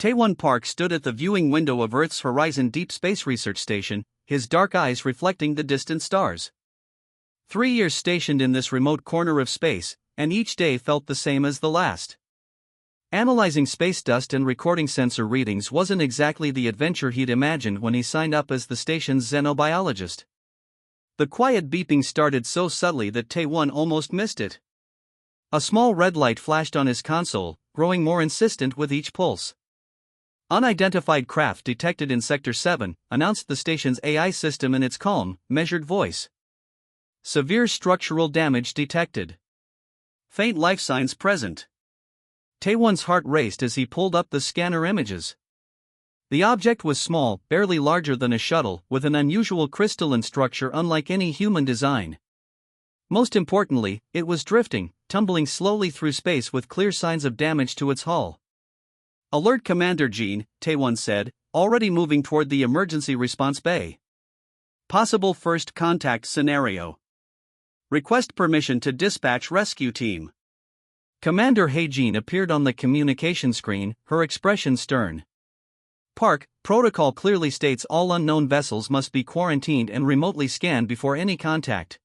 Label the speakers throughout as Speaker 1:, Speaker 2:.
Speaker 1: Taewon Park stood at the viewing window of Earth's Horizon Deep Space Research Station, his dark eyes reflecting the distant stars. 3 years stationed in this remote corner of space, and each day felt the same as the last. Analyzing space dust and recording sensor readings wasn't exactly the adventure he'd imagined when he signed up as the station's xenobiologist. The quiet beeping started so subtly that Taewon almost missed it. A small red light flashed on his console, growing more insistent with each pulse. Unidentified craft detected in Sector 7, announced the station's AI system in its calm, measured voice. Severe structural damage detected. Faint life signs present. Taewon's heart raced as he pulled up the scanner images. The object was small, barely larger than a shuttle, with an unusual crystalline structure unlike any human design. Most importantly, it was drifting, tumbling slowly through space with clear signs of damage to its hull. "Alert Commander Jean," Taewon said, already moving toward the emergency response bay. "Possible first contact scenario. Request permission to dispatch rescue team." Commander Hae-jin appeared on the communication screen, her expression stern. "Park, protocol clearly states all unknown vessels must be quarantined and remotely scanned before any contact."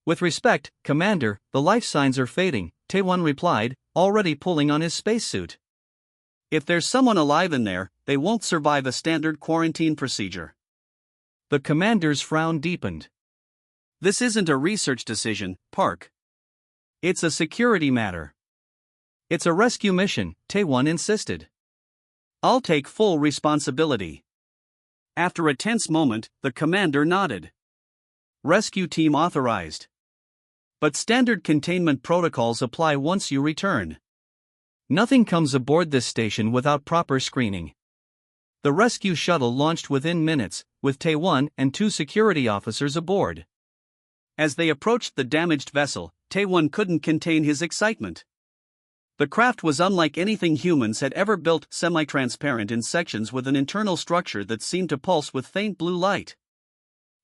Speaker 1: "With respect, Commander, the life signs are fading," Taewon replied, already pulling on his spacesuit. "If there's someone alive in there, they won't survive a standard quarantine procedure." The commander's frown deepened. "This isn't a research decision, Park. It's a security matter." "It's a rescue mission," Taewon insisted. "I'll take full responsibility." After a tense moment, the commander nodded. "Rescue team authorized. But standard containment protocols apply once you return. Nothing comes aboard this station without proper screening." The rescue shuttle launched within minutes, with Taewon and 2 security officers aboard. As they approached the damaged vessel, Taewon couldn't contain his excitement. The craft was unlike anything humans had ever built, semi-transparent in sections with an internal structure that seemed to pulse with faint blue light.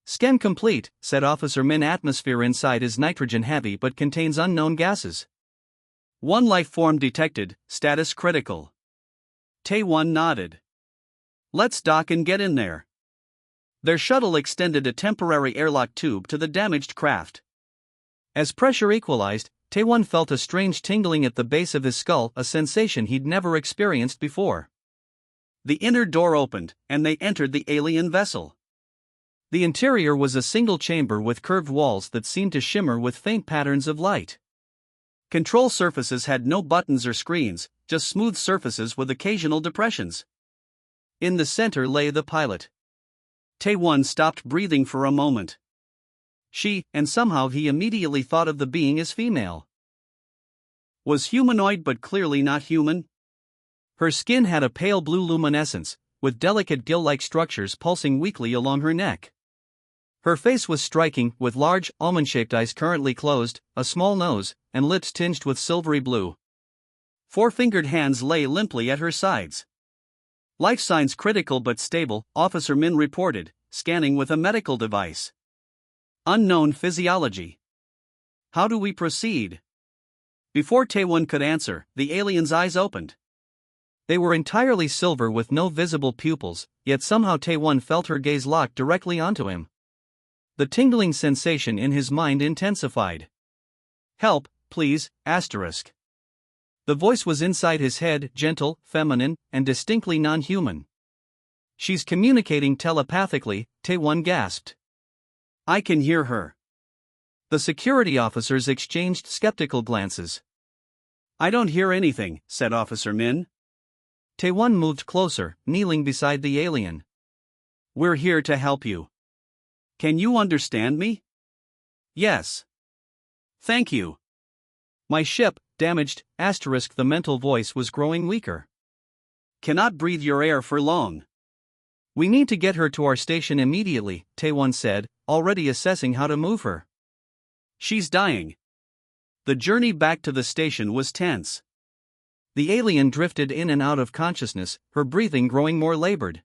Speaker 1: "Scan complete," said Officer Min. "Atmosphere inside is nitrogen-heavy but contains unknown gases." "One life form detected, status critical." Taewon nodded. "Let's dock and get in there." Their shuttle extended a temporary airlock tube to the damaged craft. As pressure equalized, Taewon felt a strange tingling at the base of his skull, a sensation he'd never experienced before. The inner door opened, and they entered the alien vessel. The interior was a single chamber with curved walls that seemed to shimmer with faint patterns of light. Control surfaces had no buttons or screens, just smooth surfaces with occasional depressions. In the center lay the pilot. Taewon stopped breathing for a moment. And somehow he immediately thought of the being as female. Was humanoid but clearly not human. Her skin had a pale blue luminescence, with delicate gill-like structures pulsing weakly along her neck. Her face was striking, with large, almond-shaped eyes currently closed, a small nose, and lips tinged with silvery blue. 4-fingered hands lay limply at her sides. "Life signs critical but stable," Officer Min reported, scanning with a medical device. "Unknown physiology. How do we proceed?" Before Taewon could answer, the alien's eyes opened. They were entirely silver with no visible pupils, yet somehow Taewon felt her gaze locked directly onto him. The tingling sensation in his mind intensified. "Help, please, asterisk." The voice was inside his head, gentle, feminine, and distinctly non-human. "She's communicating telepathically," Taewon gasped. "I can hear her." The security officers exchanged skeptical glances. "I don't hear anything," said Officer Min. Taewon moved closer, kneeling beside the alien. "We're here to help you. Can you understand me?" "Yes." "Thank you." "My ship, damaged, asterisk." The mental voice was growing weaker. "Cannot breathe your air for long." "We need to get her to our station immediately," Taewon said, already assessing how to move her. "She's dying." The journey back to the station was tense. The alien drifted in and out of consciousness, her breathing growing more labored.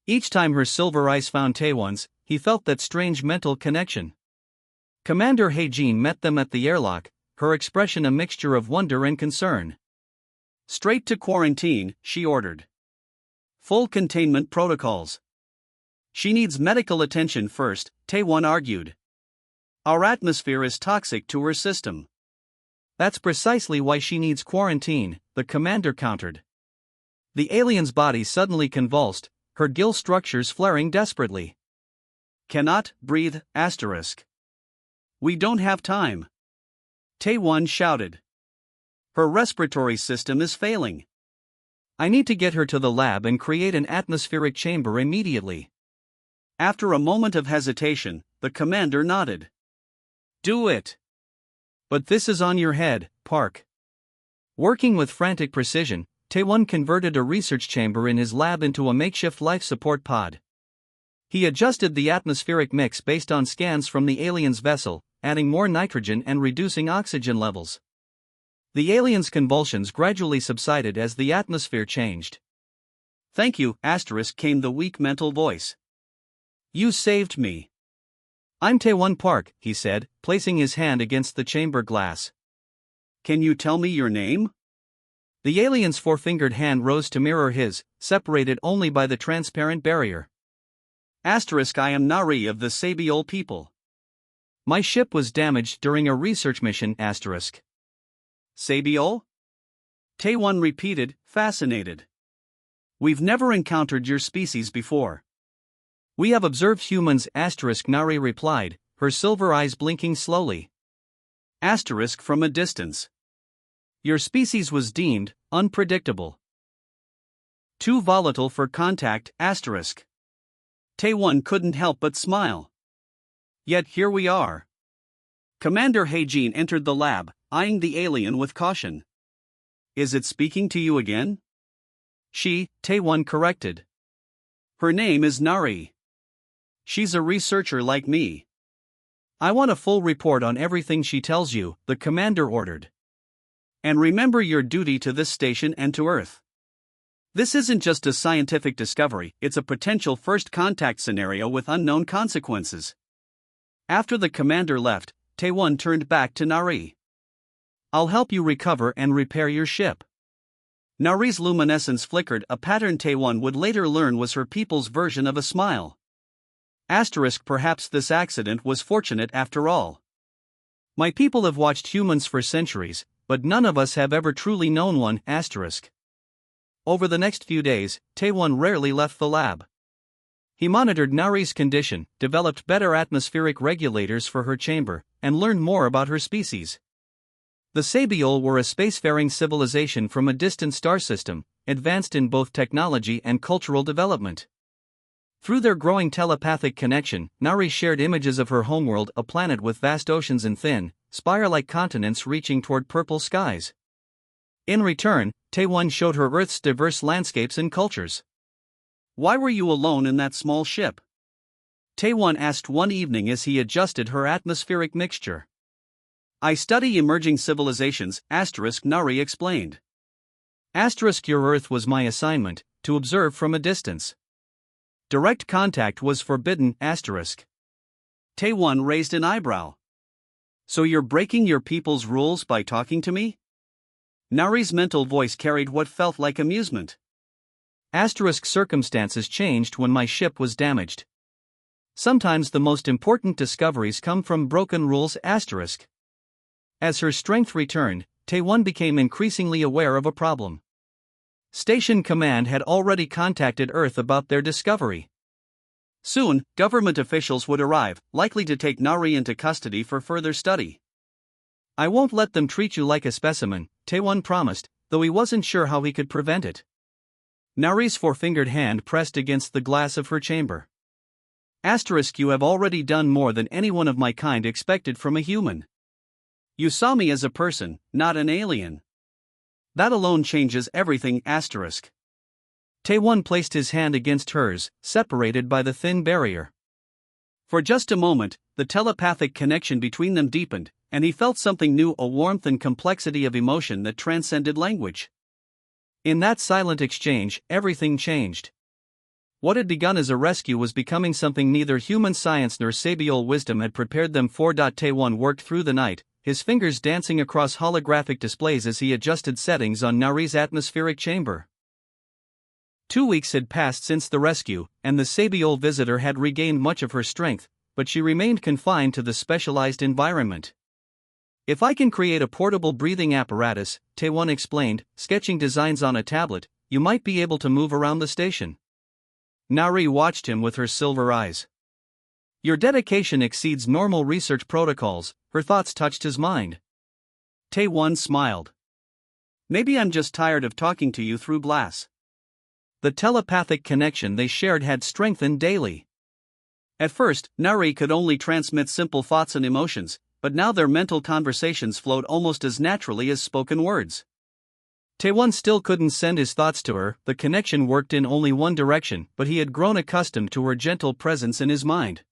Speaker 1: Each time her silver eyes found Taewon's, he felt that strange mental connection. Commander Hae-jin met them at the airlock, her expression a mixture of wonder and concern. Straight to quarantine, she ordered. Full containment protocols. She needs medical attention first, Taewon argued. Our atmosphere is toxic to her system. That's precisely why she needs quarantine, the commander countered. The alien's body suddenly convulsed, her gill structures flaring desperately. Cannot breathe, asterisk. We don't have time. Taewon shouted. Her respiratory system is failing. I need to get her to the lab and create an atmospheric chamber immediately. After a moment of hesitation, the commander nodded. Do it. But this is on your head, Park. Working with frantic precision, Taewon converted a research chamber in his lab into a makeshift life support pod. He adjusted the atmospheric mix based on scans from the alien's vessel, adding more nitrogen and reducing oxygen levels. The alien's convulsions gradually subsided as the atmosphere changed. Thank you, asterisk, came the weak mental voice. You saved me. I'm Taewon Park, he said, placing his hand against the chamber glass. Can you tell me your name? The alien's four-fingered hand rose to mirror his, separated only by the transparent barrier. Asterisk, I am Nari of the Sabiol people. My ship was damaged during a research mission, asterisk. Sabiol? Taewon repeated, fascinated. We've never encountered your species before. We have observed humans, asterisk, Nari replied, her silver eyes blinking slowly. Asterisk, from a distance. Your species was deemed unpredictable. Too volatile for contact, asterisk. Taewon couldn't help but smile. Yet here we are. Commander Haejin entered the lab, eyeing the alien with caution. Is it speaking to you again? Taewon corrected. Her name is Nari. She's a researcher like me. I want a full report on everything she tells you, the commander ordered. And remember your duty to this station and to Earth. This isn't just a scientific discovery, it's a potential first contact scenario with unknown consequences. After the commander left, Taewon turned back to Nari. I'll help you recover and repair your ship. Nari's luminescence flickered, a pattern Taewon would later learn was her people's version of a smile. Asterisk, perhaps this accident was fortunate after all. My people have watched humans for centuries, but none of us have ever truly known one, asterisk. Over the next few days, Taewon rarely left the lab. He monitored Nari's condition, developed better atmospheric regulators for her chamber, and learned more about her species. The Sabiol were a spacefaring civilization from a distant star system, advanced in both technology and cultural development. Through their growing telepathic connection, Nari shared images of her homeworld, a planet with vast oceans and thin, spire-like continents reaching toward purple skies. In return, Taewon showed her Earth's diverse landscapes and cultures. Why were you alone in that small ship? Taewon asked one evening as he adjusted her atmospheric mixture. I study emerging civilizations, asterisk, Nari explained. Asterisk, your Earth was my assignment, to observe from a distance. Direct contact was forbidden, asterisk. Taewon raised an eyebrow. So you're breaking your people's rules by talking to me? Nari's mental voice carried what felt like amusement. Asterisk, circumstances changed when my ship was damaged. Sometimes the most important discoveries come from broken rules, asterisk. As her strength returned, Taewon became increasingly aware of a problem. Station Command had already contacted Earth about their discovery. Soon, government officials would arrive, likely to take Nari into custody for further study. I won't let them treat you like a specimen, Taewon promised, though he wasn't sure how he could prevent it. Nari's four-fingered hand pressed against the glass of her chamber. Asterisk, you have already done more than anyone of my kind expected from a human. You saw me as a person, not an alien. That alone changes everything, asterisk. Taewon placed his hand against hers, separated by the thin barrier. For just a moment, the telepathic connection between them deepened, and he felt something new, a warmth and complexity of emotion that transcended language. In that silent exchange, everything changed. What had begun as a rescue was becoming something neither human science nor Sabiol wisdom had prepared them for. Taewon worked through the night, his fingers dancing across holographic displays as he adjusted settings on Nari's atmospheric chamber. 2 weeks had passed since the rescue, and the Sabiol visitor had regained much of her strength, but she remained confined to the specialized environment. If I can create a portable breathing apparatus, Taewon explained, sketching designs on a tablet, you might be able to move around the station. Nari watched him with her silver eyes. Your dedication exceeds normal research protocols, her thoughts touched his mind. Taewon smiled. Maybe I'm just tired of talking to you through glass. The telepathic connection they shared had strengthened daily. At first, Nari could only transmit simple thoughts and emotions, but now their mental conversations flowed almost as naturally as spoken words. Taewon still couldn't send his thoughts to her, the connection worked in only one direction, but he had grown accustomed to her gentle presence in his mind.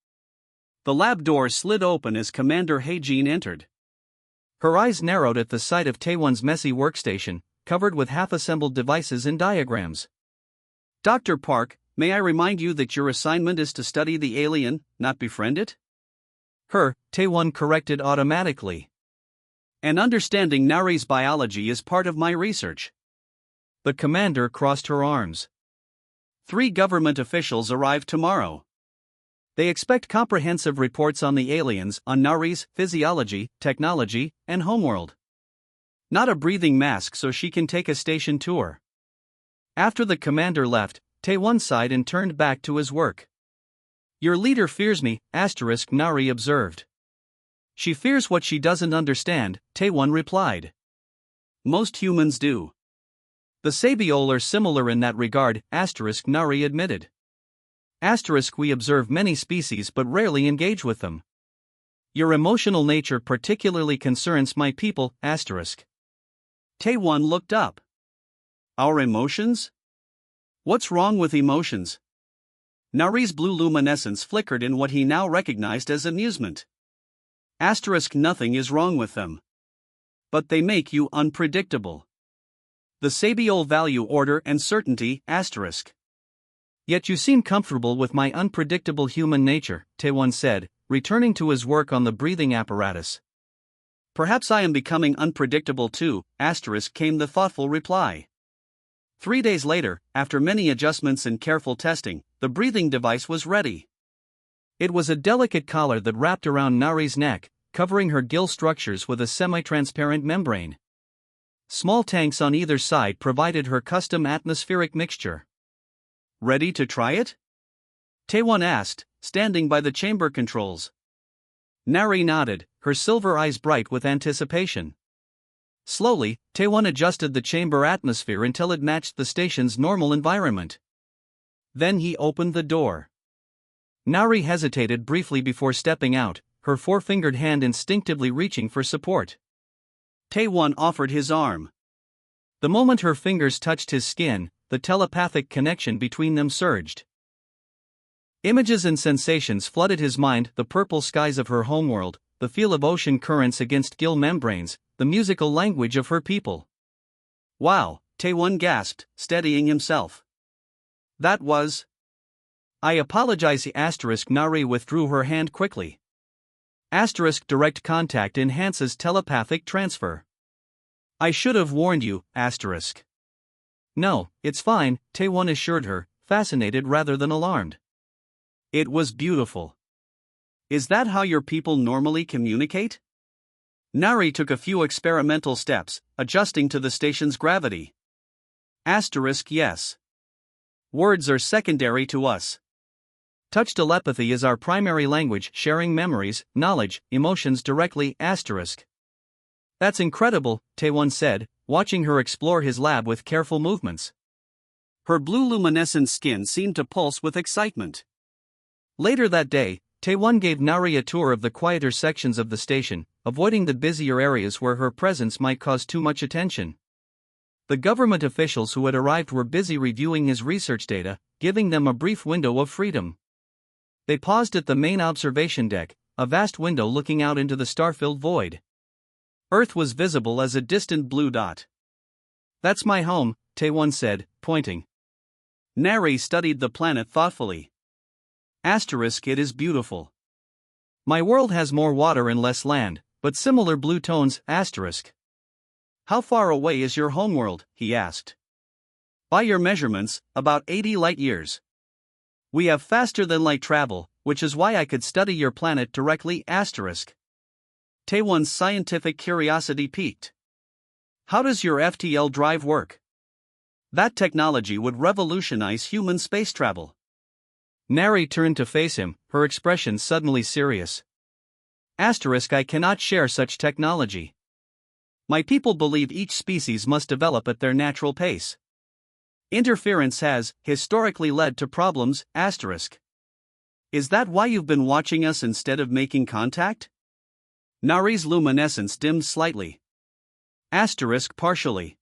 Speaker 1: The lab door slid open as Commander Hae-jin entered. Her eyes narrowed at the sight of Taewon's messy workstation, covered with half-assembled devices and diagrams. Dr. Park, may I remind you that your assignment is to study the alien, not befriend it? Taewon corrected automatically. And understanding Nari's biology is part of my research. The commander crossed her arms. 3 government officials arrive tomorrow. They expect comprehensive reports on the aliens, on Nari's physiology, technology, and homeworld. Not a breathing mask so she can take a station tour. After the commander left, Taewon sighed and turned back to his work. Your leader fears me, Nari observed. She fears what she doesn't understand, Taewon replied. Most humans do. The Sabiol are similar in that regard, Nari admitted. We observe many species but rarely engage with them. Your emotional nature particularly concerns my people, Taewon looked up. Our emotions? What's wrong with emotions? Nari's blue luminescence flickered in what he now recognized as amusement. Nothing is wrong with them. But they make you unpredictable. The Sabiol value order and certainty, Yet you seem comfortable with my unpredictable human nature, Taewon said, returning to his work on the breathing apparatus. Perhaps I am becoming unpredictable too, came the thoughtful reply. 3 days later, after many adjustments and careful testing, the breathing device was ready. It was a delicate collar that wrapped around Nari's neck, covering her gill structures with a semi-transparent membrane. Small tanks on either side provided her custom atmospheric mixture. Ready to try it? Taewon asked, standing by the chamber controls. Nari nodded, her silver eyes bright with anticipation. Slowly, Taewon adjusted the chamber atmosphere until it matched the station's normal environment. Then he opened the door. Nari hesitated briefly before stepping out, her four-fingered hand instinctively reaching for support. Taewon offered his arm. The moment her fingers touched his skin, the telepathic connection between them surged. Images and sensations flooded his mind, the purple skies of her homeworld, the feel of ocean currents against gill membranes, the musical language of her people. Wow, Taewon gasped, steadying himself. That was... I apologize. Nari withdrew her hand quickly. Direct contact enhances telepathic transfer. I should have warned you, No, it's fine, Taewon assured her, fascinated rather than alarmed. It was beautiful. Is that how your people normally communicate? Nari took a few experimental steps, adjusting to the station's gravity. Yes. Words are secondary to us. Touch telepathy is our primary language, sharing memories, knowledge, emotions directly, That's incredible, Taewon said, watching her explore his lab with careful movements. Her blue luminescent skin seemed to pulse with excitement. Later that day, Taewon gave Nari a tour of the quieter sections of the station, avoiding the busier areas where her presence might cause too much attention. The government officials who had arrived were busy reviewing his research data, giving them a brief window of freedom. They paused at the main observation deck, a vast window looking out into the star-filled void. Earth was visible as a distant blue dot. That's my home, Taewon said, pointing. Nari studied the planet thoughtfully. It is beautiful. My world has more water and less land, but similar blue tones, asterisk. How far away is your homeworld? He asked. By your measurements, about 80 light years. We have faster than light travel, which is why I could study your planet directly, asterisk. Taewon's scientific curiosity piqued. How does your FTL drive work? That technology would revolutionize human space travel. Nari turned to face him, her expression suddenly serious. Asterisk, I cannot share such technology. My people believe each species must develop at their natural pace. Interference has, historically, led to problems, asterisk. Is that why you've been watching us instead of making contact? Nari's luminescence dimmed slightly. Asterisk, partially.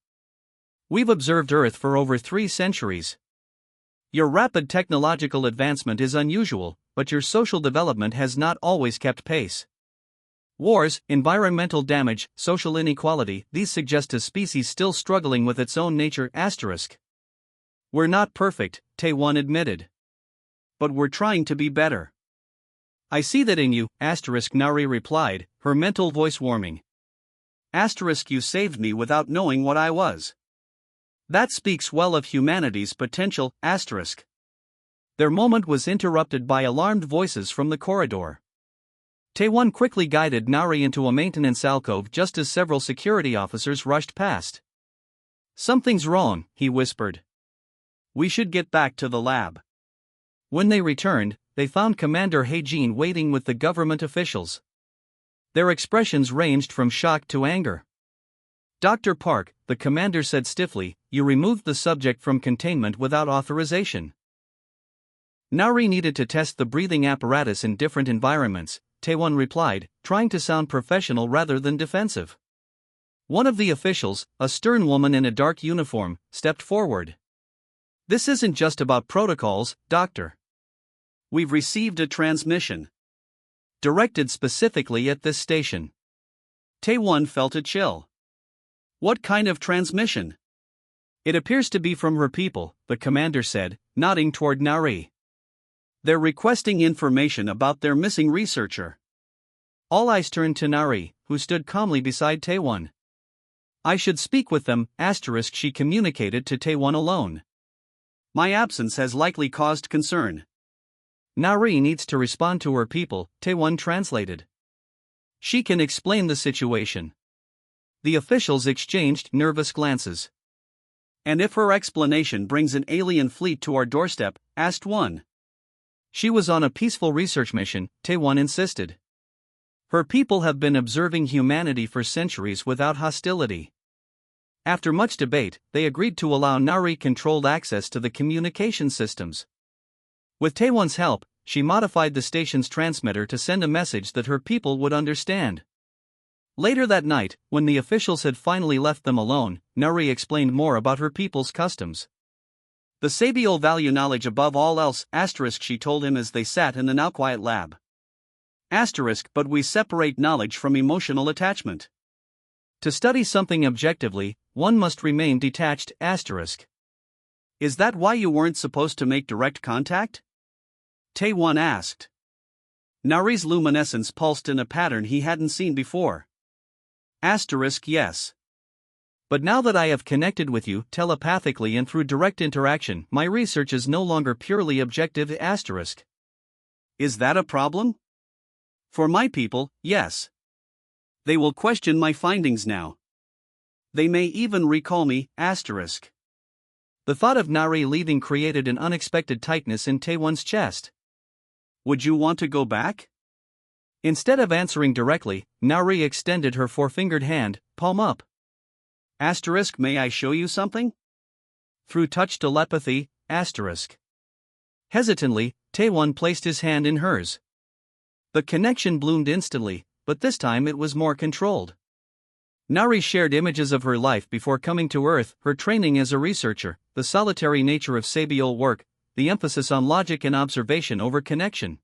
Speaker 1: We've observed Earth for over 3 centuries. Your rapid technological advancement is unusual, but your social development has not always kept pace. Wars, environmental damage, social inequality, these suggest a species still struggling with its own nature, asterisk. We're not perfect, Taewon admitted. But we're trying to be better. I see that in you, asterisk, Nari replied, her mental voice warming. Asterisk, you saved me without knowing what I was. That speaks well of humanity's potential, asterisk. Their moment was interrupted by alarmed voices from the corridor. Taewon quickly guided Nari into a maintenance alcove just as several security officers rushed past. Something's wrong, he whispered. We should get back to the lab. When they returned, they found Commander Hae-jin waiting with the government officials. Their expressions ranged from shock to anger. Dr. Park, the commander said stiffly, you removed the subject from containment without authorization. Nari needed to test the breathing apparatus in different environments, Taewon replied, trying to sound professional rather than defensive. One of the officials, a stern woman in a dark uniform, stepped forward. This isn't just about protocols, Doctor. We've received a transmission. Directed specifically at this station. Taewon felt a chill. What kind of transmission? It appears to be from her people, the commander said, nodding toward Nari. They're requesting information about their missing researcher. All eyes turned to Nari, who stood calmly beside Taewon. I should speak with them, asterisk, she communicated to Taewon alone. My absence has likely caused concern. Nari needs to respond to her people, Taewon translated. She can explain the situation. The officials exchanged nervous glances. And if her explanation brings an alien fleet to our doorstep, asked one. She was on a peaceful research mission, Taewon insisted. Her people have been observing humanity for centuries without hostility. After much debate, they agreed to allow Nari controlled access to the communication systems. With Taewon's help, she modified the station's transmitter to send a message that her people would understand. Later that night, when the officials had finally left them alone, Nari explained more about her people's customs. The Sabiol value knowledge above all else, asterisk, she told him as they sat in the now quiet lab. Asterisk, but we separate knowledge from emotional attachment. To study something objectively, one must remain detached, asterisk. Is that why you weren't supposed to make direct contact? Taewon asked. Nari's luminescence pulsed in a pattern he hadn't seen before. Asterisk, yes. But now that I have connected with you telepathically and through direct interaction, my research is no longer purely objective, asterisk. Is that a problem? For my people, yes. They will question my findings now. They may even recall me, asterisk. The thought of Nari leaving created an unexpected tightness in Taewon's chest. Would you want to go back? Instead of answering directly, Nari extended her four-fingered hand, palm up. Asterisk, may I show you something? Through touch telepathy, asterisk. Hesitantly, Taewon placed his hand in hers. The connection bloomed instantly, but this time it was more controlled. Nari shared images of her life before coming to Earth, her training as a researcher, the solitary nature of Sabiol work, the emphasis on logic and observation over connection.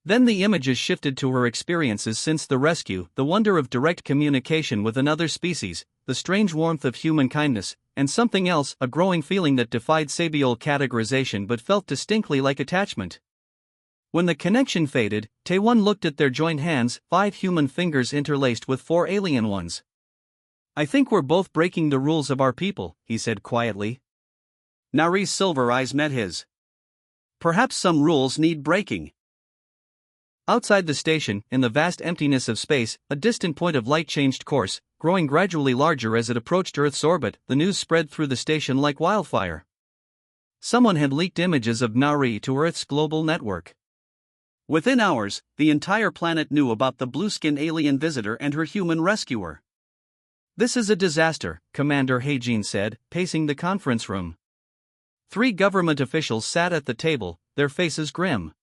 Speaker 1: Then the images shifted to her experiences since the rescue, the wonder of direct communication with another species, the strange warmth of human kindness, and something else, a growing feeling that defied Sabiol categorization but felt distinctly like attachment. When the connection faded, Tae-won looked at their joined hands, 5 human fingers interlaced with 4 alien ones. "I think we're both breaking the rules of our people," he said quietly. Nari's silver eyes met his. "Perhaps some rules need breaking." Outside the station, in the vast emptiness of space, a distant point of light changed course, growing gradually larger as it approached Earth's orbit. The news spread through the station like wildfire. Someone had leaked images of Nari to Earth's global network. Within hours, the entire planet knew about the blue-skinned alien visitor and her human rescuer. "This is a disaster," Commander Hae-jin said, pacing the conference room. 3 government officials sat at the table, their faces grim.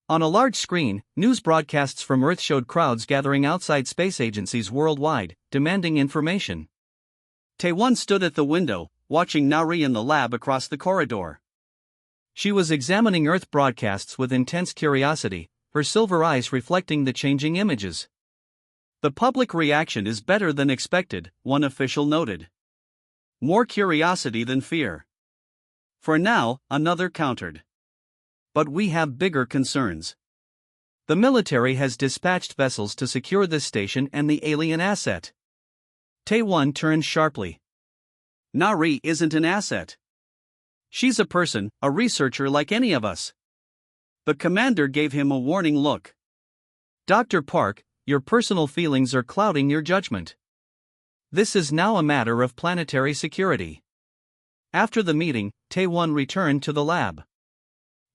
Speaker 1: On a large screen, news broadcasts from Earth showed crowds gathering outside space agencies worldwide, demanding information. Tae-won stood at the window, watching Nari in the lab across the corridor. She was examining Earth broadcasts with intense curiosity, her silver eyes reflecting the changing images. "The public reaction is better than expected," one official noted. "More curiosity than fear." "For now," another countered. "But we have bigger concerns. The military has dispatched vessels to secure this station and the alien asset." Tae-won turned sharply. "Nari isn't an asset. She's a person, a researcher like any of us." The commander gave him a warning look. "Dr. Park, your personal feelings are clouding your judgment. This is now a matter of planetary security." After the meeting, Tae-won returned to the lab.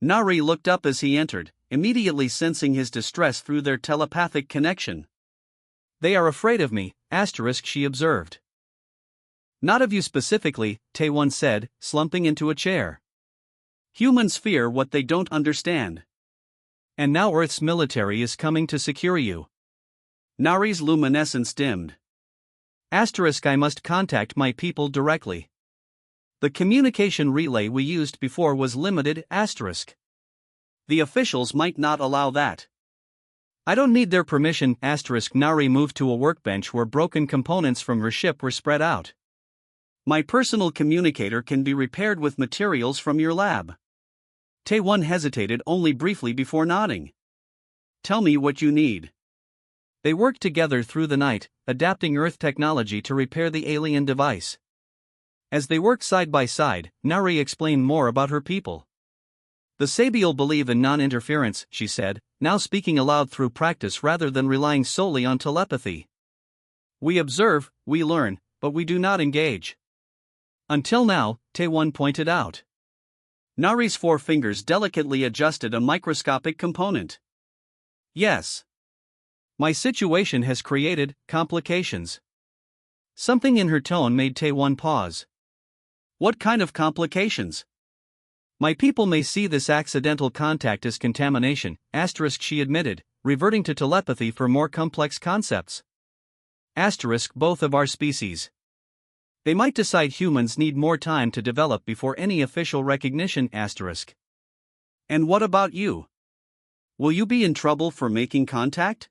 Speaker 1: Nari looked up as he entered, immediately sensing his distress through their telepathic connection. "They are afraid of me," she observed. "Not of you specifically," Tae-won said, slumping into a chair. "Humans fear what they don't understand. And now Earth's military is coming to secure you." Nari's luminescence dimmed. "I must contact my people directly. The communication relay we used before was limited. The officials might not allow that." "I don't need their permission." Nari moved to a workbench where broken components from her ship were spread out. "My personal communicator can be repaired with materials from your lab." Tae-won hesitated only briefly before nodding. "Tell me what you need." They worked together through the night, adapting Earth technology to repair the alien device. As they worked side by side, Nari explained more about her people. "The Sabiel believe in non-interference," she said, now speaking aloud through practice rather than relying solely on telepathy. "We observe, we learn, but we do not engage." "Until now," Tae-won pointed out. Nari's 4 fingers delicately adjusted a microscopic component. "Yes. My situation has created complications." Something in her tone made Tae-won pause. "What kind of complications?" "My people may see this accidental contact as contamination," she admitted, reverting to telepathy for more complex concepts. "Both of our species. They might decide humans need more time to develop before any official recognition." "And what about you? Will you be in trouble for making contact?"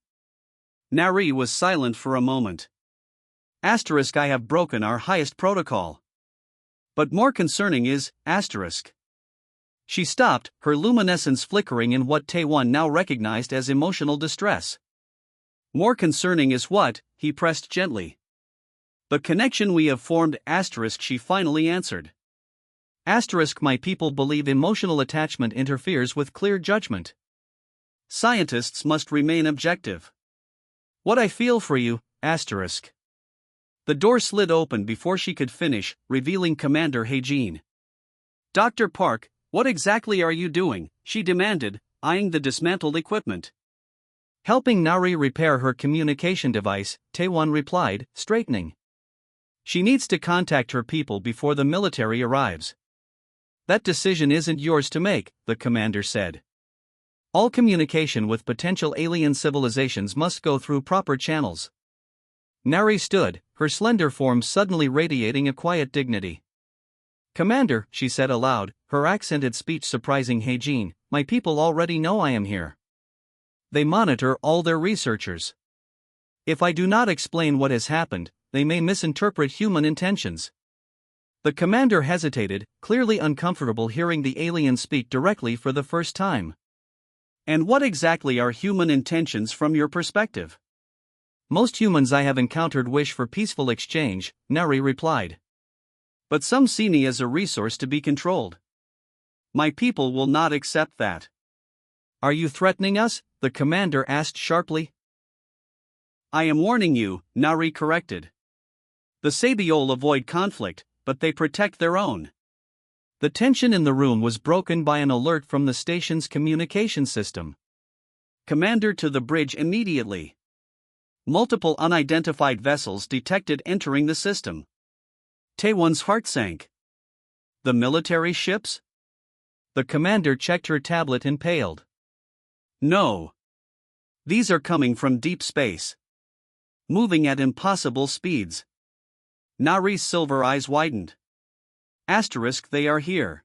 Speaker 1: Nari was silent for a moment. "I have broken our highest protocol. But more concerning is, She stopped, her luminescence flickering in what Tae-won now recognized as emotional distress. "More concerning is what?" he pressed gently. "The connection we have formed." She finally answered. "My people believe emotional attachment interferes with clear judgment. Scientists must remain objective. What I feel for you, The door slid open before she could finish, revealing Commander Hae-jin. "Dr. Park, what exactly are you doing?" she demanded, eyeing the dismantled equipment. "Helping Nari repair her communication device," Tae-won replied, straightening. "She needs to contact her people before the military arrives." "That decision isn't yours to make," the commander said. "All communication with potential alien civilizations must go through proper channels." Nari stood, her slender form suddenly radiating a quiet dignity. "Commander," she said aloud, her accented speech surprising Hae-jin, "my people already know I am here. They monitor all their researchers. If I do not explain what has happened, they may misinterpret human intentions." The commander hesitated, clearly uncomfortable hearing the alien speak directly for the first time. And what exactly are human intentions from your perspective? Most humans I have encountered wish for peaceful exchange, Nari replied. But some see me as a resource to be controlled. My people will not accept that. Are you threatening us? The commander asked sharply. I am warning you, Nari corrected. The Sabiol avoid conflict, but they protect their own. The tension in the room was broken by an alert from the station's communication system. Commander to the bridge immediately. Multiple unidentified vessels detected entering the system. Taewon's heart sank. The military ships? The commander checked her tablet and paled. No. These are coming from deep space. Moving at impossible speeds. Nari's silver eyes widened. Asterisk, they are here.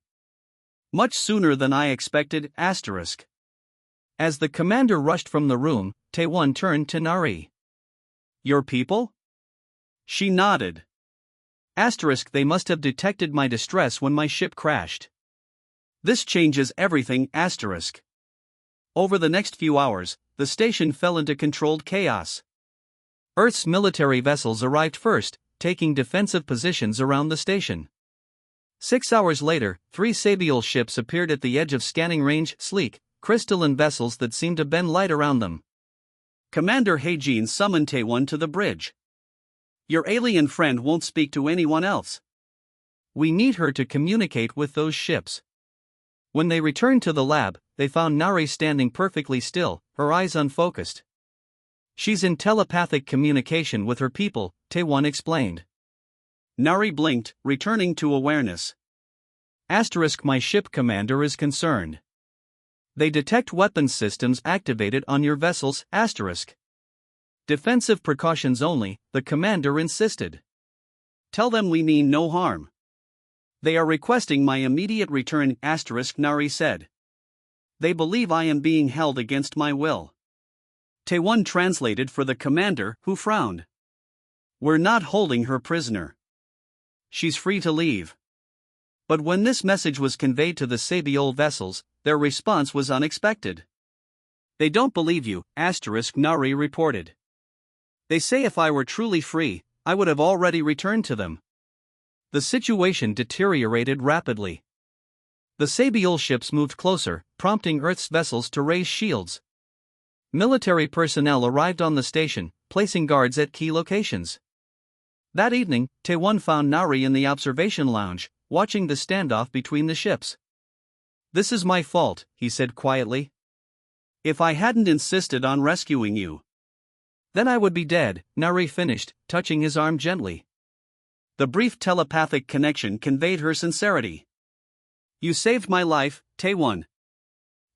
Speaker 1: Much sooner than I expected, asterisk. As the commander rushed from the room, Taewon turned to Nari. Your people? She nodded. Asterisk, they must have detected my distress when my ship crashed. This changes everything, asterisk. Over the next few hours, the station fell into controlled chaos. Earth's military vessels arrived first, taking defensive positions around the station. 6 hours later, 3 Sabiol ships appeared at the edge of scanning range, sleek, crystalline vessels that seemed to bend light around them. Commander Haejin summoned Taewon to the bridge. Your alien friend won't speak to anyone else. We need her to communicate with those ships. When they returned to the lab, they found Nari standing perfectly still, her eyes unfocused. She's in telepathic communication with her people, Taewon explained. Nari blinked, returning to awareness. Asterisk, my ship commander is concerned. They detect weapons systems activated on your vessels, asterisk. Defensive precautions only, the commander insisted. Tell them we mean no harm. They are requesting my immediate return, asterisk, Nari said. They believe I am being held against my will. Taewon translated for the commander, who frowned. We're not holding her prisoner. She's free to leave. But when this message was conveyed to the Sabiol vessels, their response was unexpected. They don't believe you, asterisk, Nari reported. They say if I were truly free, I would have already returned to them. The situation deteriorated rapidly. The Sabiol ships moved closer, prompting Earth's vessels to raise shields. Military personnel arrived on the station, placing guards at key locations. That evening, Taewon found Nari in the observation lounge, watching the standoff between the ships. This is my fault, he said quietly. If I hadn't insisted on rescuing you, then I would be dead, Nari finished, touching his arm gently. The brief telepathic connection conveyed her sincerity. You saved my life, Taewon.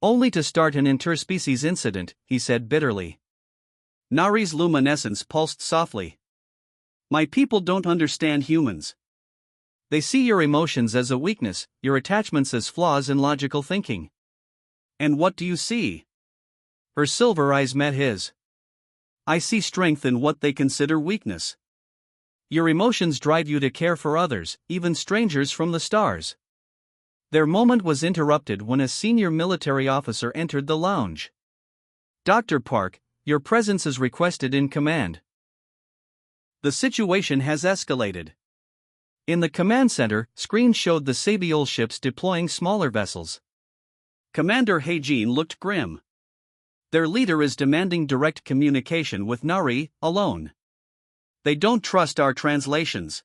Speaker 1: Only to start an interspecies incident, he said bitterly. Nari's luminescence pulsed softly. My people don't understand humans. They see your emotions as a weakness, your attachments as flaws in logical thinking. And what do you see? Her silver eyes met his. I see strength in what they consider weakness. Your emotions drive you to care for others, even strangers from the stars. Their moment was interrupted when a senior military officer entered the lounge. Dr. Park, your presence is requested in command. The situation has escalated. In the command center, screens showed the Sabiol ships deploying smaller vessels. Commander Haejin looked grim. Their leader is demanding direct communication with Nari, alone. They don't trust our translations.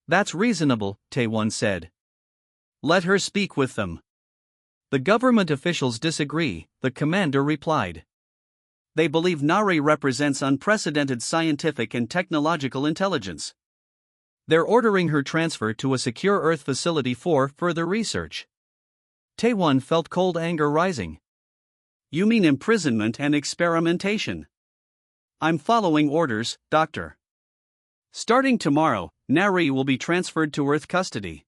Speaker 1: That's reasonable, Taewon said. Let her speak with them. The government officials disagree, the commander replied. They believe Nari represents unprecedented scientific and technological intelligence. They're ordering her transfer to a secure Earth facility for further research. Taewon felt cold anger rising. You mean imprisonment and experimentation? I'm following orders, Doctor. Starting tomorrow, Nari will be transferred to Earth custody.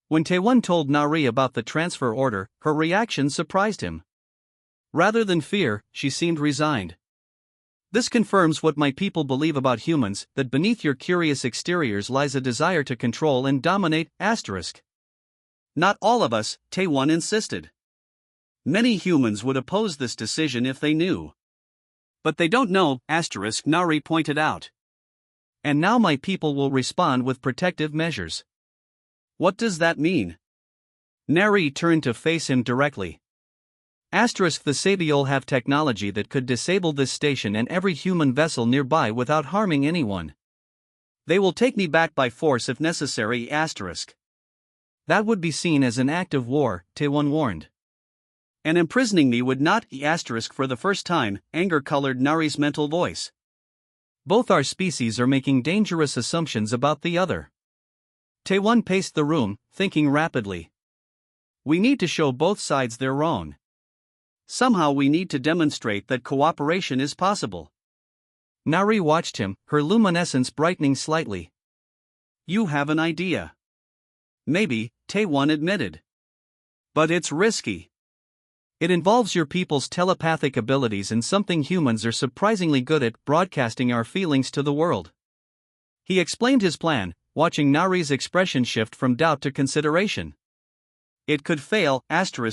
Speaker 1: When Taewon told Nari about the transfer order, her reaction surprised him. Rather than fear, she seemed resigned. This confirms what my people believe about humans, that beneath your curious exteriors lies a desire to control and dominate, asterisk. Not all of us, Taewon insisted. Many humans would oppose this decision if they knew. But they don't know, Nari pointed out. And now my people will respond with protective measures. What does that mean? Nari turned to face him directly. The Sabiol have technology that could disable this station and every human vessel nearby without harming anyone. They will take me back by force if necessary. That would be seen as an act of war, Taewon warned. And imprisoning me would not. For the first time, anger colored Nari's mental voice. Both our species are making dangerous assumptions about the other. Taewon paced the room, thinking rapidly. We need to show both sides they're wrong. Somehow we need to demonstrate that cooperation is possible. Nari watched him, her luminescence brightening slightly. You have an idea. Maybe, Taewon admitted. But it's risky. It involves your people's telepathic abilities and something humans are surprisingly good at, broadcasting our feelings to the world. He explained his plan, watching Nari's expression shift from doubt to consideration. It could fail,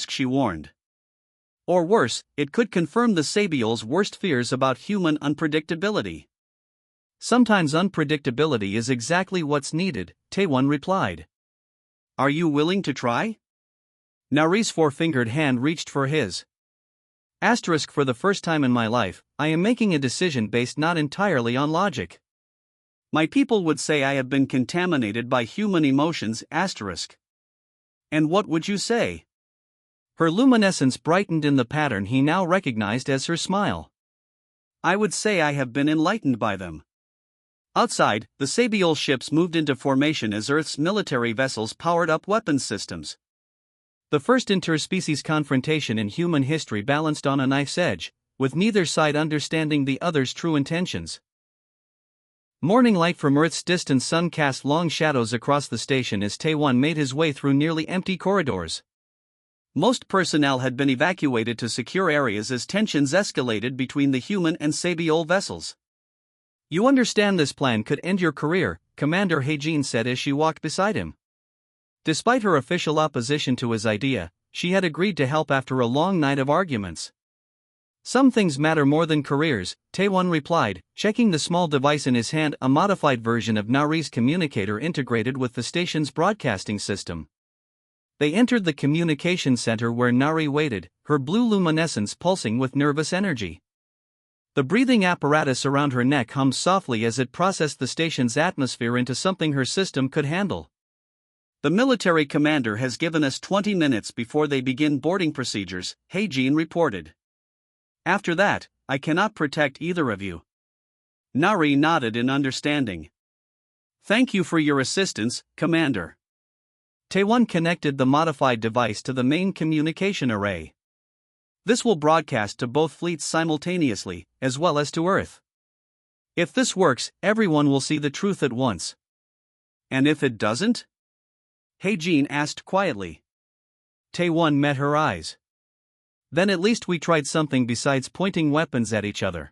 Speaker 1: she warned. Or worse, it could confirm the Sabiol's worst fears about human unpredictability. Sometimes unpredictability is exactly what's needed, Taewon replied. Are you willing to try? Nari's four-fingered hand reached for his. For the first time in my life, I am making a decision based not entirely on logic. My people would say I have been contaminated by human emotions. And what would you say? Her luminescence brightened in the pattern he now recognized as her smile. I would say I have been enlightened by them. Outside, the Sabiol ships moved into formation as Earth's military vessels powered up weapons systems. The first interspecies confrontation in human history balanced on a knife's edge, with neither side understanding the other's true intentions. Morning light from Earth's distant sun cast long shadows across the station as Taewon made his way through nearly empty corridors. Most personnel had been evacuated to secure areas as tensions escalated between the human and Sabiol vessels. You understand this plan could end your career, Commander Haejin said as she walked beside him. Despite her official opposition to his idea, she had agreed to help after a long night of arguments. Some things matter more than careers, Taewon replied, checking the small device in his hand, a modified version of Nari's communicator integrated with the station's broadcasting system. They entered the communication center where Nari waited, her blue luminescence pulsing with nervous energy. The breathing apparatus around her neck hummed softly as it processed the station's atmosphere into something her system could handle. The military commander has given us 20 minutes before they begin boarding procedures, Haejin reported. After that, I cannot protect either of you. Nari nodded in understanding. Thank you for your assistance, Commander. Taewon connected the modified device to the main communication array. This will broadcast to both fleets simultaneously, as well as to Earth. If this works, everyone will see the truth at once. And if it doesn't? Haejin asked quietly. Taewon met her eyes. Then at least we tried something besides pointing weapons at each other.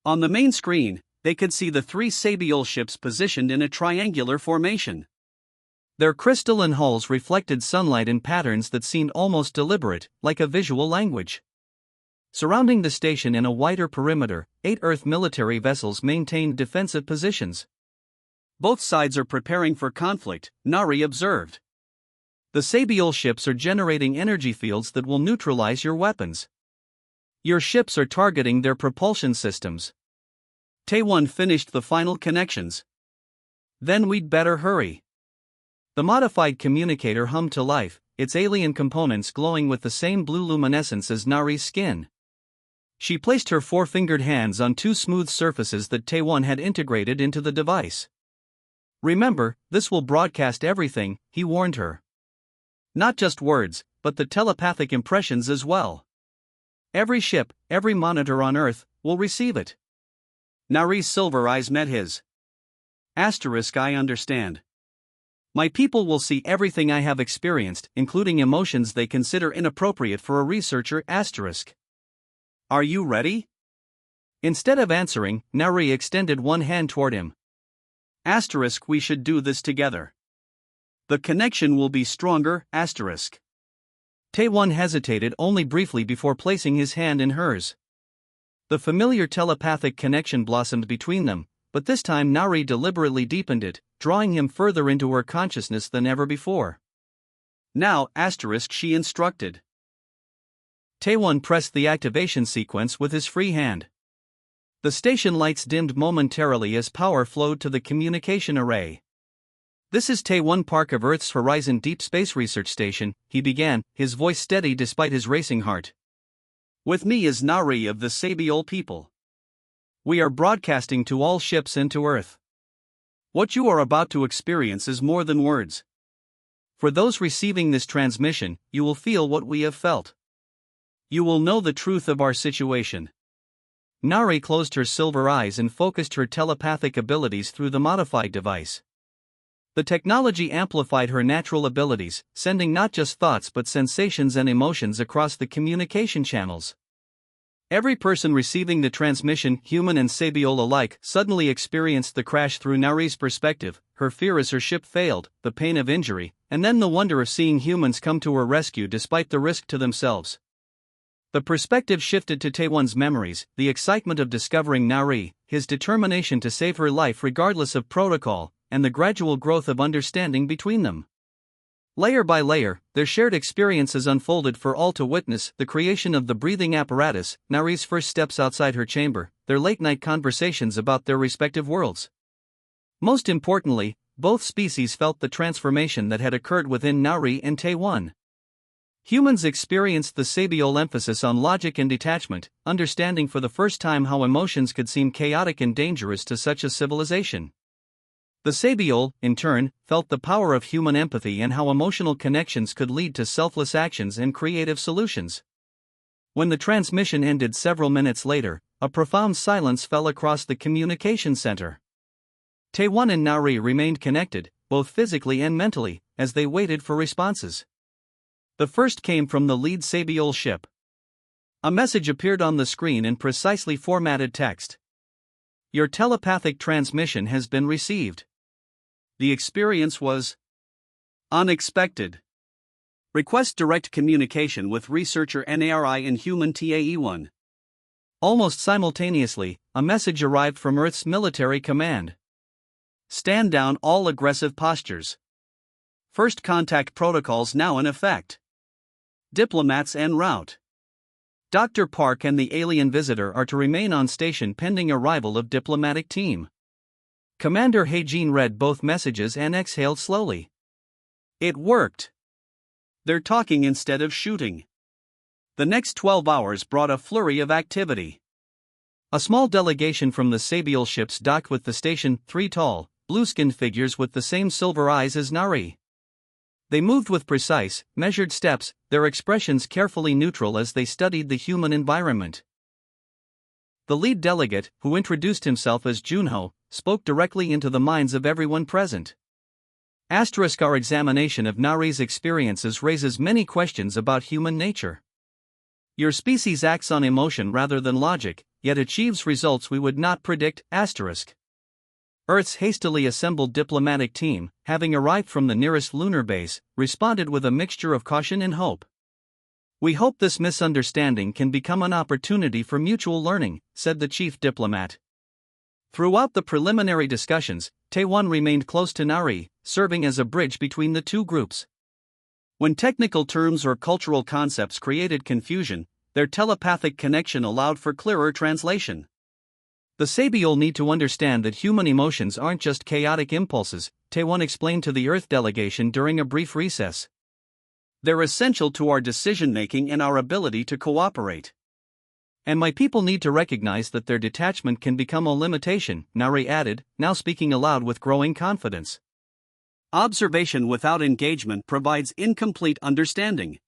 Speaker 1: On the main screen, they could see the three Sabiol ships positioned in a triangular formation. Their crystalline hulls reflected sunlight in patterns that seemed almost deliberate, like a visual language. Surrounding the station in a wider perimeter, 8 Earth military vessels maintained defensive positions. Both sides are preparing for conflict, Nari observed. The Sabiol ships are generating energy fields that will neutralize your weapons. Your ships are targeting their propulsion systems. Taewon finished the final connections. Then we'd better hurry. The modified communicator hummed to life, its alien components glowing with the same blue luminescence as Nari's skin. She placed her four-fingered hands on 2 smooth surfaces that Taewon had integrated into the device. Remember, this will broadcast everything, he warned her. Not just words, but the telepathic impressions as well. Every ship, every monitor on Earth, will receive it. Nari's silver eyes met his. I understand. My people will see everything I have experienced, including emotions they consider inappropriate for a researcher. Are you ready? Instead of answering, Nari extended one hand toward him. We should do this together. The connection will be stronger. Taewon hesitated only briefly before placing his hand in hers. The familiar telepathic connection blossomed between them, but this time Nari deliberately deepened it, drawing him further into her consciousness than ever before. Now, she instructed. Taewon pressed the activation sequence with his free hand. The station lights dimmed momentarily as power flowed to the communication array. "This is Taewon Park of Earth's Horizon Deep Space Research Station," he began, his voice steady despite his racing heart. "With me is Nari of the Sabiol people. We are broadcasting to all ships and to Earth. What you are about to experience is more than words. For those receiving this transmission, you will feel what we have felt. You will know the truth of our situation." Nari closed her silver eyes and focused her telepathic abilities through the modified device. The technology amplified her natural abilities, sending not just thoughts but sensations and emotions across the communication channels. Every person receiving the transmission, human and Sabiol alike, suddenly experienced the crash through Nari's perspective, her fear as her ship failed, the pain of injury, and then the wonder of seeing humans come to her rescue despite the risk to themselves. The perspective shifted to Taewon's memories, the excitement of discovering Nari, his determination to save her life regardless of protocol, and the gradual growth of understanding between them. Layer by layer, their shared experiences unfolded for all to witness: the creation of the breathing apparatus, Nari's first steps outside her chamber, their late-night conversations about their respective worlds. Most importantly, both species felt the transformation that had occurred within Nari and Taewon. Humans experienced the Sabiol emphasis on logic and detachment, understanding for the first time how emotions could seem chaotic and dangerous to such a civilization. The Sabiol, in turn, felt the power of human empathy and how emotional connections could lead to selfless actions and creative solutions. When the transmission ended several minutes later, a profound silence fell across the communication center. Taewon and Nari remained connected, both physically and mentally, as they waited for responses. The first came from the lead Sabiol ship. A message appeared on the screen in precisely formatted text. "Your telepathic transmission has been received." The experience was unexpected. "Request direct communication with researcher NARI and human TAE-1. Almost simultaneously, a message arrived from Earth's military command. "Stand down all aggressive postures. First contact protocols now in effect. Diplomats en route. Dr. Park and the alien visitor are to remain on station pending arrival of diplomatic team." Commander Haejin read both messages and exhaled slowly. It worked. They're talking instead of shooting. The next 12 hours brought a flurry of activity. A small delegation from the Sabiol ships docked with the station, 3 tall, blue-skinned figures with the same silver eyes as Nari. They moved with precise, measured steps, their expressions carefully neutral as they studied the human environment. The lead delegate, who introduced himself as Junho, spoke directly into the minds of everyone present. Our examination of Nari's experiences raises many questions about human nature. Your species acts on emotion rather than logic, yet achieves results we would not predict. Earth's hastily assembled diplomatic team, having arrived from the nearest lunar base, responded with a mixture of caution and hope. "We hope this misunderstanding can become an opportunity for mutual learning," said the chief diplomat. Throughout the preliminary discussions, Taewon remained close to Nari, serving as a bridge between the two groups. When technical terms or cultural concepts created confusion, their telepathic connection allowed for clearer translation. "The Sabiol need to understand that human emotions aren't just chaotic impulses," Taewon explained to the Earth delegation during a brief recess. "They're essential to our decision-making and our ability to cooperate. And my people need to recognize that their detachment can become a limitation," Nari added, now speaking aloud with growing confidence. "Observation without engagement provides incomplete understanding."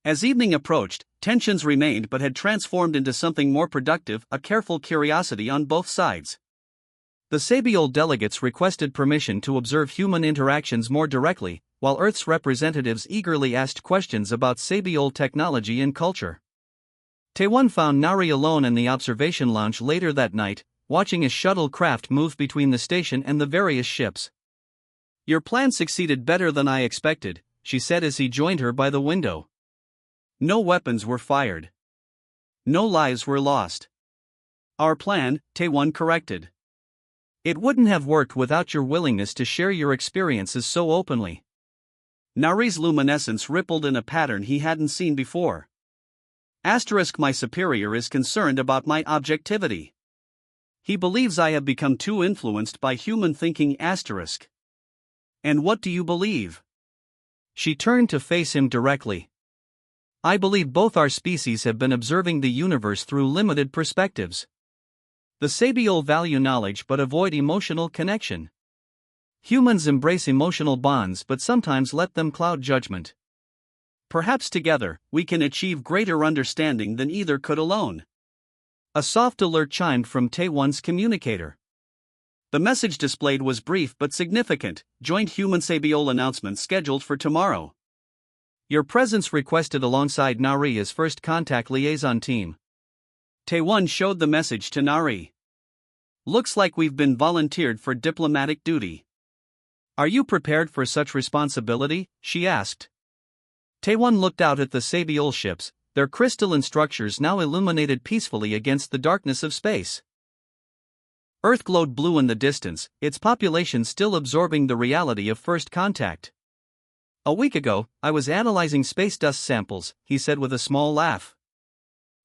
Speaker 1: As evening approached, tensions remained but had transformed into something more productive, a careful curiosity on both sides. The Sabiol delegates requested permission to observe human interactions more directly, while Earth's representatives eagerly asked questions about Sabiol technology and culture. Taewon found Nari alone in the observation lounge later that night, watching a shuttle craft move between the station and the various ships. "Your plan succeeded better than I expected," she said as he joined her by the window. No weapons were fired. No lives were lost. Our plan, Taewon corrected. It wouldn't have worked without your willingness to share your experiences so openly. Nari's luminescence rippled in a pattern he hadn't seen before. My superior is concerned about my objectivity. He believes I have become too influenced by human thinking. And what do you believe? She turned to face him directly. I believe both our species have been observing the universe through limited perspectives. The Sabiol value knowledge but avoid emotional connection. Humans embrace emotional bonds but sometimes let them cloud judgment. Perhaps together, we can achieve greater understanding than either could alone. A soft alert chimed from Taewon's communicator. The message displayed was brief but significant: joint human Sabiol announcement scheduled for tomorrow. Your presence requested alongside Nari as first contact liaison team. Taewon showed the message to Nari. Looks like we've been volunteered for diplomatic duty. Are you prepared for such responsibility? She asked. Taewon looked out at the Sabiol ships, their crystalline structures now illuminated peacefully against the darkness of space. Earth glowed blue in the distance, its population still absorbing the reality of first contact. A week ago, I was analyzing space dust samples, he said with a small laugh.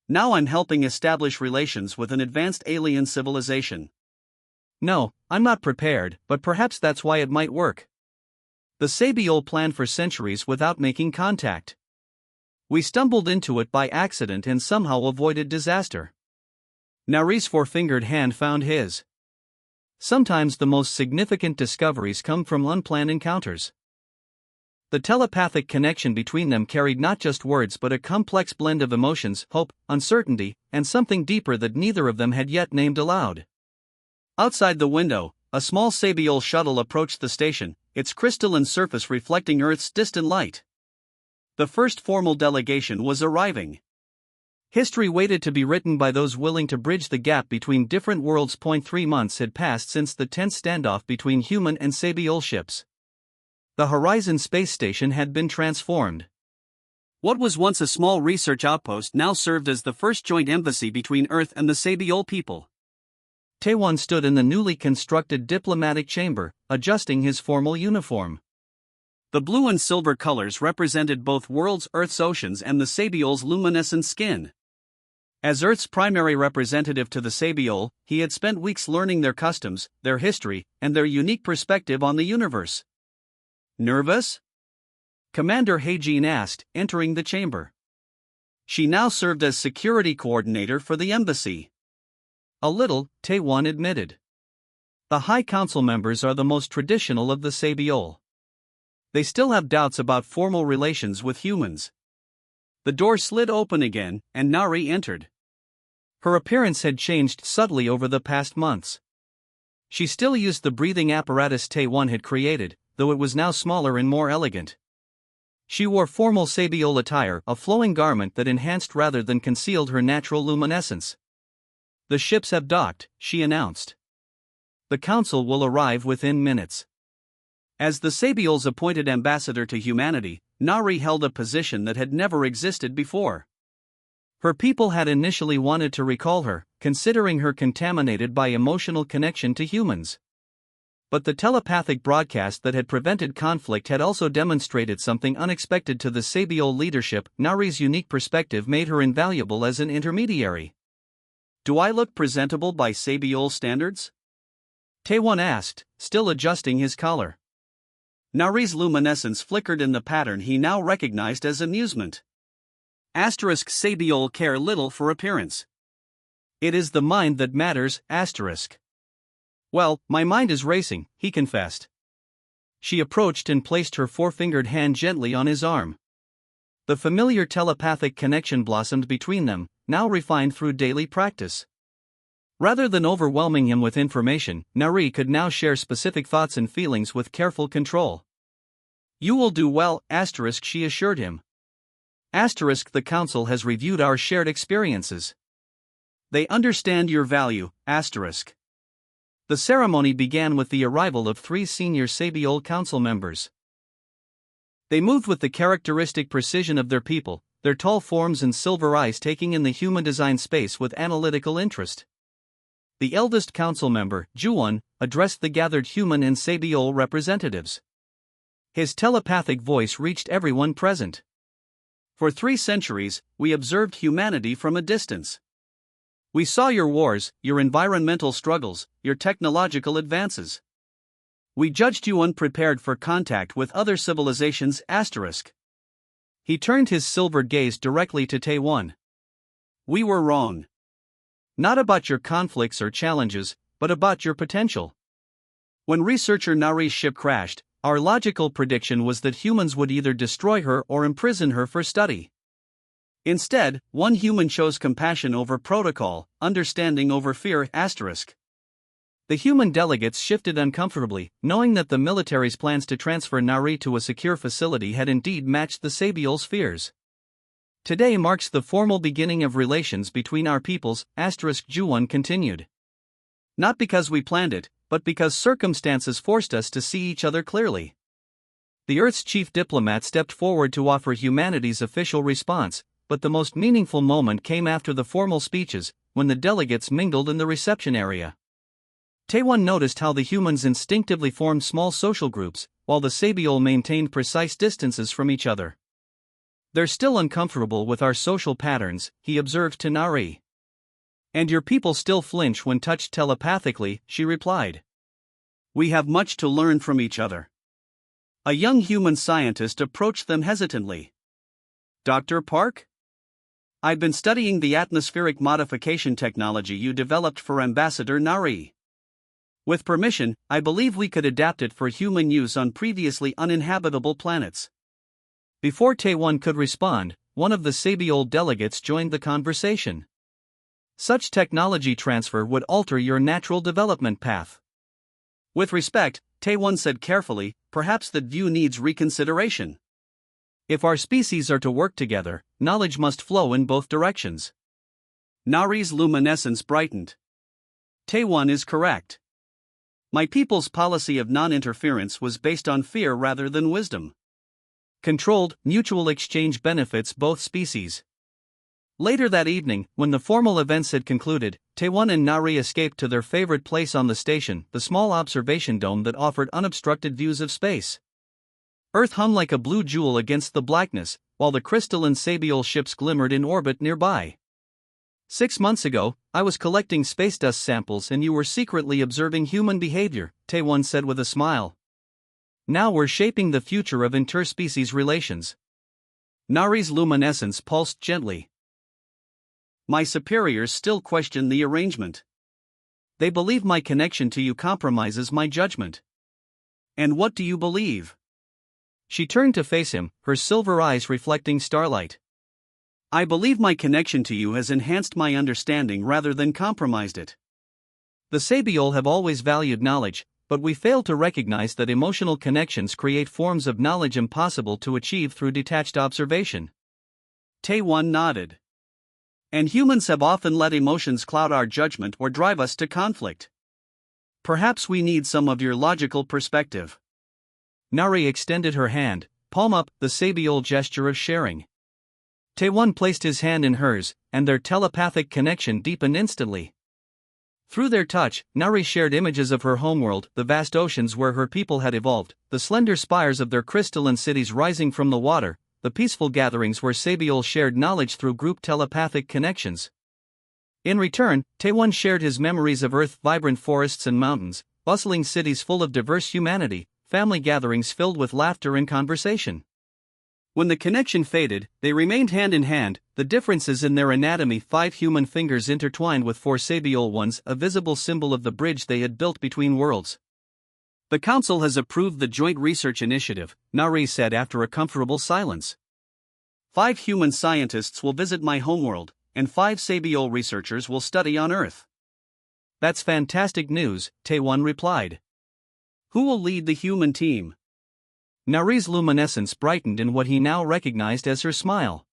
Speaker 1: Now I'm helping establish relations with an advanced alien civilization. No, I'm not prepared, but perhaps that's why it might work. The Sabiol planned for centuries without making contact. We stumbled into it by accident and somehow avoided disaster. Nari's four-fingered hand found his. Sometimes the most significant discoveries come from unplanned encounters. The telepathic connection between them carried not just words but a complex blend of emotions, hope, uncertainty, and something deeper that neither of them had yet named aloud. Outside the window, a small Sabiol shuttle approached the station, its crystalline surface reflecting Earth's distant light. The first formal delegation was arriving. History waited to be written by those willing to bridge the gap between different worlds. 3 months had passed since the tense standoff between human and Sabiol ships. The Horizon space station had been transformed. What was once a small research outpost now served as the first joint embassy between Earth and the Sabiol people. Taewon stood in the newly constructed diplomatic chamber, adjusting his formal uniform. The blue and silver colors represented both worlds, Earth's oceans and the Sabiol's luminescent skin. As Earth's primary representative to the Sabiol, he had spent weeks learning their customs, their history, and their unique perspective on the universe. Nervous? Commander Haejin asked, entering the chamber. She now served as security coordinator for the embassy. A little, Taewon admitted. The High Council members are the most traditional of the Sabiol. They still have doubts about formal relations with humans. The door slid open again, and Nari entered. Her appearance had changed subtly over the past months. She still used the breathing apparatus Taewon had created, though it was now smaller and more elegant. She wore formal Sabiol attire, a flowing garment that enhanced rather than concealed her natural luminescence. The ships have docked, she announced. The council will arrive within minutes. As the Sabiol's appointed ambassador to humanity, Nari held a position that had never existed before. Her people had initially wanted to recall her, considering her contaminated by emotional connection to humans. But the telepathic broadcast that had prevented conflict had also demonstrated something unexpected to the Sabiol leadership. Nari's unique perspective made her invaluable as an intermediary. Do I look presentable by Sabiol standards? Taewon asked, still adjusting his collar. Nari's luminescence flickered in the pattern he now recognized as amusement. Sabiol care little for appearance. It is the mind that matters. Well, my mind is racing, he confessed. She approached and placed her four-fingered hand gently on his arm. The familiar telepathic connection blossomed between them, now refined through daily practice. Rather than overwhelming him with information, Nari could now share specific thoughts and feelings with careful control. You will do well, she assured him. The council has reviewed our shared experiences. They understand your value, The ceremony began with the arrival of 3 senior Sabiol council members. They moved with the characteristic precision of their people, their tall forms and silver eyes taking in the human-designed space with analytical interest. The eldest council member, Juwon, addressed the gathered human and Sabiol representatives. His telepathic voice reached everyone present. For 3 centuries, we observed humanity from a distance. We saw your wars, your environmental struggles, your technological advances. We judged you unprepared for contact with other civilizations. He turned his silver gaze directly to Taewon. We were wrong. Not about your conflicts or challenges, but about your potential. When researcher Nari's ship crashed, our logical prediction was that humans would either destroy her or imprison her for study. Instead, one human chose compassion over protocol, understanding over fear. The human delegates shifted uncomfortably, knowing that the military's plans to transfer Nari to a secure facility had indeed matched the Sabiol's fears. Today marks the formal beginning of relations between our peoples, Juwon continued. Not because we planned it, but because circumstances forced us to see each other clearly. The Earth's chief diplomat stepped forward to offer humanity's official response, but the most meaningful moment came after the formal speeches, when the delegates mingled in the reception area. Taewon noticed how the humans instinctively formed small social groups, while the Sabiol maintained precise distances from each other. They're still uncomfortable with our social patterns, he observed to Nari. And your people still flinch when touched telepathically, she replied. We have much to learn from each other. A young human scientist approached them hesitantly. Dr. Park? I've been studying the atmospheric modification technology you developed for Ambassador Nari. With permission, I believe we could adapt it for human use on previously uninhabitable planets. Before Taewon could respond, one of the Sabiol delegates joined the conversation. Such technology transfer would alter your natural development path. With respect, Taewon said carefully, perhaps that view needs reconsideration. If our species are to work together, knowledge must flow in both directions. Nari's luminescence brightened. Taewon is correct. My people's policy of non-interference was based on fear rather than wisdom. Controlled, mutual exchange benefits both species. Later that evening, when the formal events had concluded, Taewon and Nari escaped to their favorite place on the station, the small observation dome that offered unobstructed views of space. Earth hung like a blue jewel against the blackness, while the crystalline Sabiol ships glimmered in orbit nearby. 6 months ago, I was collecting space dust samples and you were secretly observing human behavior, Taewon said with a smile. Now we're shaping the future of interspecies relations. Nari's luminescence pulsed gently. My superiors still question the arrangement. They believe my connection to you compromises my judgment. And what do you believe? She turned to face him, her silver eyes reflecting starlight. I believe my connection to you has enhanced my understanding rather than compromised it. The Sabiol have always valued knowledge, but we fail to recognize that emotional connections create forms of knowledge impossible to achieve through detached observation. Taewon nodded. And humans have often let emotions cloud our judgment or drive us to conflict. Perhaps we need some of your logical perspective. Nari extended her hand, palm up, the Sabiol gesture of sharing. Taewon placed his hand in hers, and their telepathic connection deepened instantly. Through their touch, Nari shared images of her homeworld, the vast oceans where her people had evolved, the slender spires of their crystalline cities rising from the water, the peaceful gatherings where Sabiol shared knowledge through group telepathic connections. In return, Taewon shared his memories of Earth, vibrant forests and mountains, bustling cities full of diverse humanity, family gatherings filled with laughter and conversation. When the connection faded, they remained hand in hand, the differences in their anatomy, 5 human fingers intertwined with 4 Sabiol ones, a visible symbol of the bridge they had built between worlds. The Council has approved the Joint Research Initiative, Nari said after a comfortable silence. 5 human scientists will visit my homeworld, and 5 Sabiol researchers will study on Earth. That's fantastic news, Taewon replied. Who will lead the human team? Nari's luminescence brightened in what he now recognized as her smile.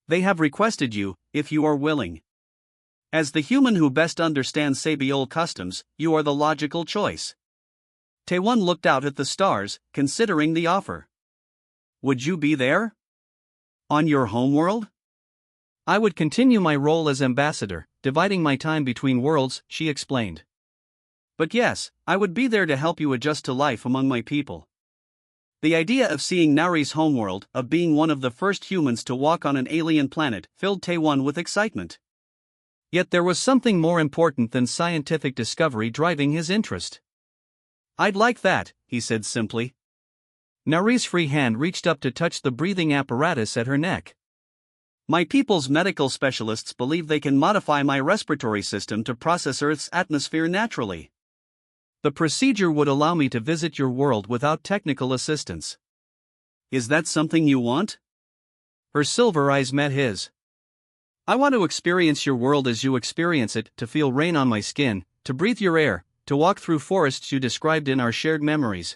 Speaker 1: They have requested you, if you are willing. As the human who best understands Sabiol customs, you are the logical choice. Taewon looked out at the stars, considering the offer. Would you be there? On your homeworld? I would continue my role as ambassador, dividing my time between worlds, she explained. But yes, I would be there to help you adjust to life among my people. The idea of seeing Nari's homeworld, of being one of the first humans to walk on an alien planet, filled Taewon with excitement. Yet there was something more important than scientific discovery driving his interest. I'd like that, he said simply. Nari's free hand reached up to touch the breathing apparatus at her neck. My people's medical specialists believe they can modify my respiratory system to process Earth's atmosphere naturally. The procedure would allow me to visit your world without technical assistance. Is that something you want? Her silver eyes met his. I want to experience your world as you experience it, to feel rain on my skin, to breathe your air, to walk through forests you described in our shared memories.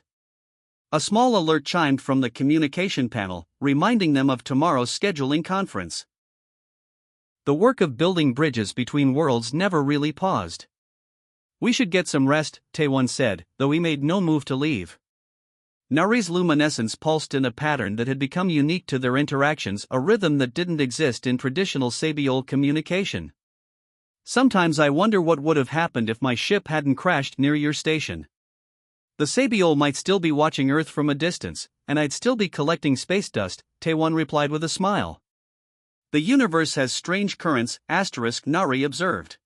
Speaker 1: A small alert chimed from the communication panel, reminding them of tomorrow's scheduling conference. The work of building bridges between worlds never really paused. We should get some rest, Taewon said, though he made no move to leave. Nari's luminescence pulsed in a pattern that had become unique to their interactions, a rhythm that didn't exist in traditional Sabiol communication. Sometimes I wonder what would have happened if my ship hadn't crashed near your station. The Sabiol might still be watching Earth from a distance, and I'd still be collecting space dust, Taewon replied with a smile. The universe has strange currents, Nari observed.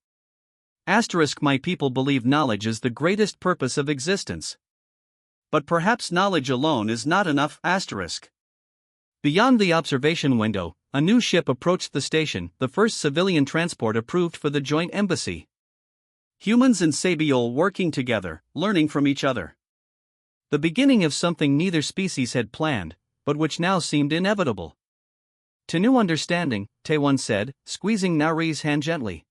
Speaker 1: My people believe knowledge is the greatest purpose of existence. But perhaps knowledge alone is not enough, Beyond the observation window, a new ship approached the station, the first civilian transport approved for the joint embassy. Humans and Sabiol working together, learning from each other. The beginning of something neither species had planned, but which now seemed inevitable. To new understanding, Taewon said, squeezing Nari's hand gently.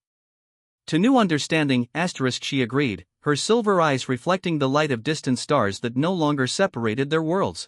Speaker 1: To new understanding, she agreed, her silver eyes reflecting the light of distant stars that no longer separated their worlds.